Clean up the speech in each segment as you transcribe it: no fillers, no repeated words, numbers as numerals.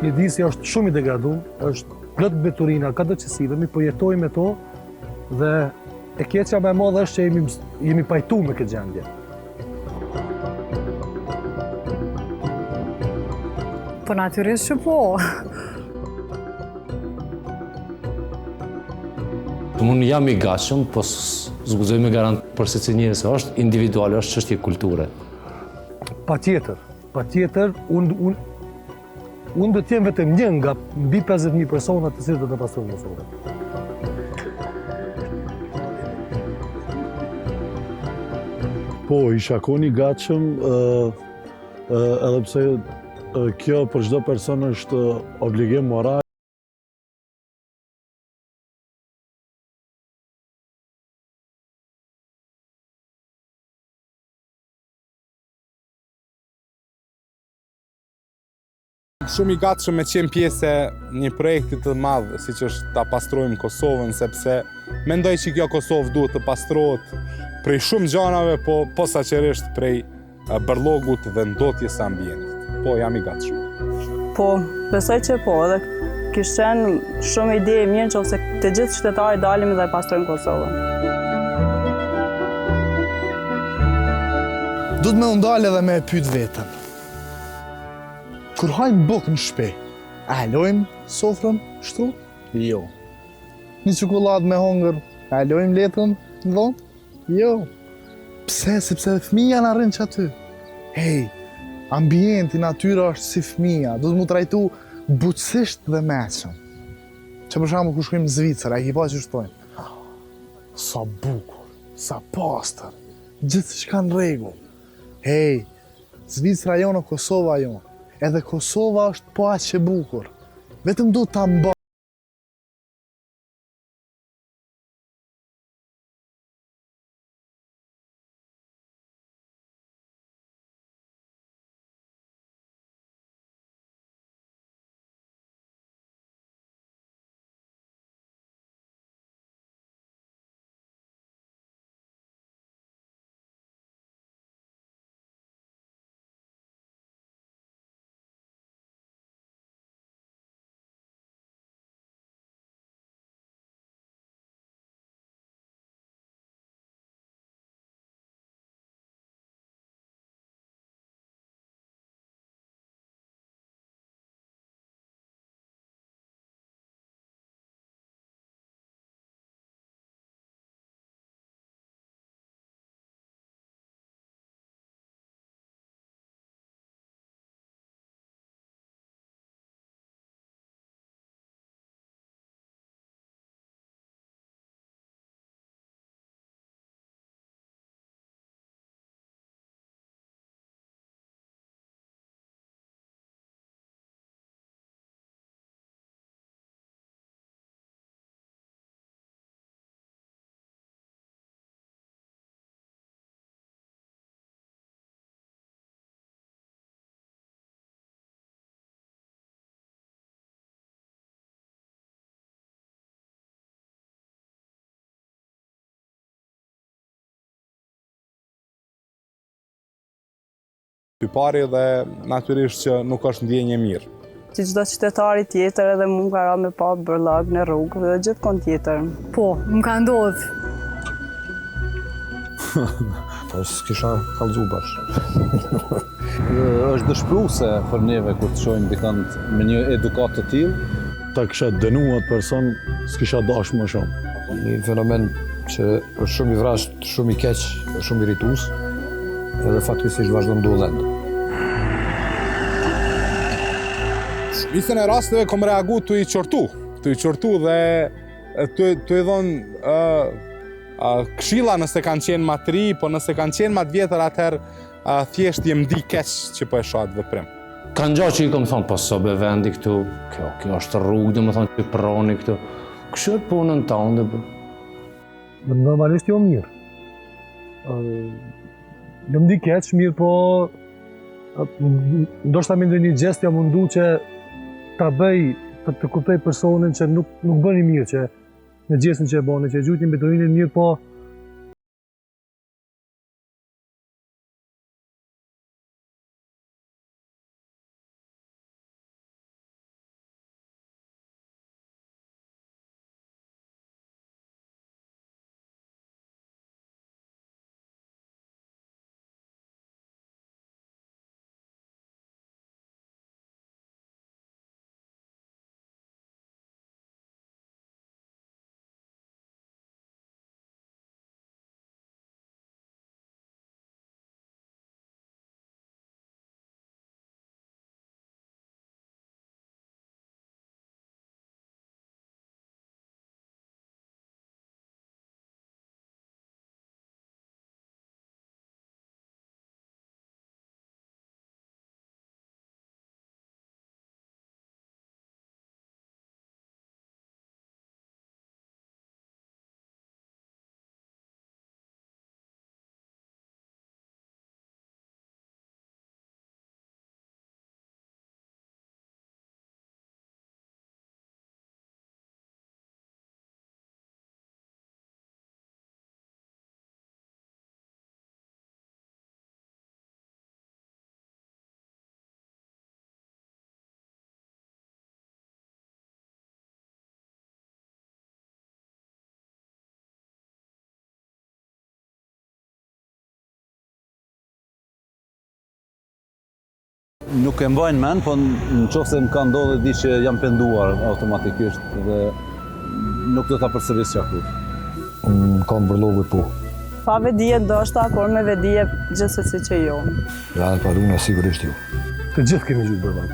mjedisi është shumë i degraduar, është plot mbeturina, ka do qësive, mi po jetojmë me to dhe e keqja më e madhe është që jemi pajtuar me këtë gjendje. Po natyrisht që po. Unë jam i gatshëm, po zguzoj me garant për secili se është individuale, është çështje kulture. Patjetër, unë do të jem vetëm një nga mbi 50.000 persona të cilët do të pastrojnë Kosovën. Po, isha koni gatshëm, edhe pse kjo për çdo person është obligim moral. Shumë i gatshëm me qenë pjesë e një projekti të madh, siç është ta pastrojmë Kosovën, sepse mendoj që kjo Kosovë duhet të pastrohet prej shumë gjanave, po posaçërisht prej bërllogut dhe ndotjes së ambientit. Po, jam i gatshëm. Po, besoj që po, edhe kishte qenë shumë ide e mirë nëse të gjithë qytetarët dalim dhe pastrojmë Kosovën. Duhet me ndalë edhe me pyet veten. Kur hajmë bukë në shtëpi, a lojmë sofrën shtru? Jo. Një çokoladë me hongër, a lojmë letrën në dhomë? Jo. Pse? Sepse fëmija në arrin që aty. Hej, ambienti, natyra është si fëmija, duhet mu trajtu butësisht dhe meqëm. Që për shembull kur shkojmë në Zvicër, a i pa që shtojnë? Sa bukur, sa pastër, gjithçka në rregull. Hej, Zvicra jonë, Kosova jonë. Edhe Kosova është po aq e bukur. Vetëm du ta mba. Pari dhe natyrisht që nuk është ndjenjë mirë. Që çdo qytetari tjetër edhe mu ka ra me pa bërllag në rrugë dhe gjithkund tjetër. Po, më ka ndodhë. S'kisha kallëzu bashkë. Është dëshpëruese për neve kur të shohim dikant me një edukat të tillë. Ta kisha dënuar person, s'kisha dashur më shumë. Një fenomen që është shumë i vrasht, shumë i keq, shumë irritues, edhe fatkeqësisht vazhdon ndodhet. Shumicën e rasteve kom reagu të i qortu dhe të i dhonë këshilla nëse kanë qenë ma të ri, po nëse kanë qenë ma të vjetër atëherë thjesht jem di keq që po e shatë veprim. Kanë gjatë që i kom thonë, po sobe vendi këtu, kjo është rrugë, dhe më thonë që i proni këtu. Kështu e punën tonë dhe Normalisht jo mirë. Jam di keq, mirë po ndoshta me ndonjë gjest jam mundu që ta bëj, të kuptoj personin që nuk bëni mirë që në gjestin që e bani, që e gjujtin beturinë mirë po Nuk e mbajnë men, po në qoftë se më ka ndodhur di që jam penduar automatikisht dhe nuk do ta përsërisja kur. Më kanë bërlogu po. Pa vedije ndoshta, por me vedije gjithsesi që jo. Ja, pa unë sigurisht jo. Të gjithë kemi gjujtë bërë.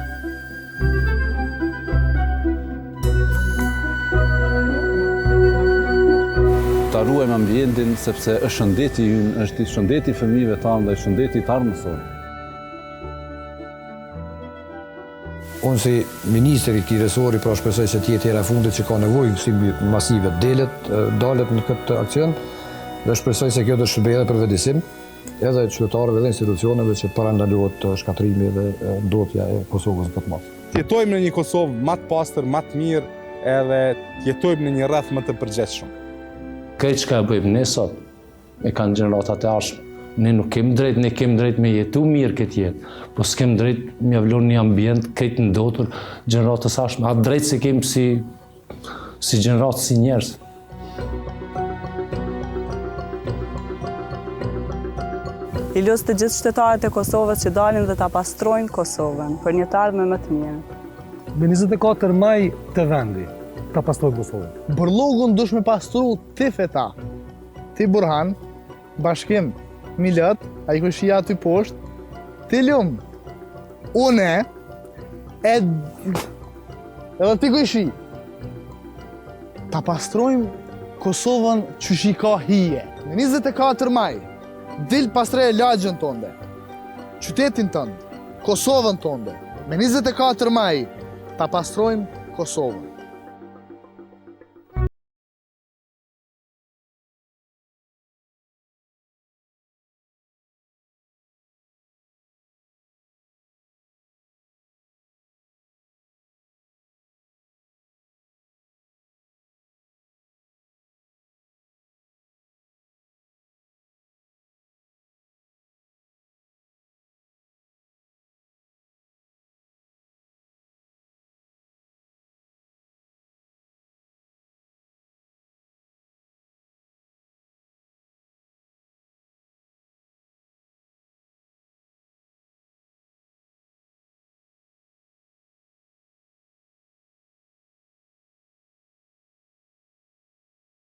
Ta ruajmë ambientin sepse është shëndeti ynë, është shëndeti fëmijëve tanë dhe shëndeti të ardhmësor. Unë si ministri i resori, pra shpresoj se tjetë era fundit që ka nevojë si masive dalet në këtë aksion dhe shpresoj se kjo do shërbej edhe për vëdisim edhe qytetarëve dhe institucioneve që parandalohet shkatrimi dhe ndotja e Kosovës në këtë mas. Jetojmë në një Kosovë më të pastër, më të mirë, edhe jetojmë në një rreth më të përgjithshëm. Këtë që ka bëjmë ne sot, e kanë gjeneratat e ardhshme. Ne nuk kemi drejt me jetu mirë këtë jetë, po s'kem drejt me avlon një ambient këtë ndotur gjeneratës ardhshme. Atë drejt se kemi si gjeneratë, si njerëz. I lus të gjithë shtetarët e Kosovës që dalin dhe ta pastrojnë Kosovën për një të ardhme më të mirë. Me 24 maj të vendi, ta pastrojnë Kosovën. Bërlogun dush me pastru ti feta, ti Burhan, bashkim Milat, a i këshia aty poshtë, ti lumë, une, edhe ti këshi. Ta pastrojmë Kosovën që shika hije. Në 24 maj, dil pastrej lagjën tënde, qytetin tëndë, Kosovën tënde. Me 24 maj, ta pastrojmë Kosovën.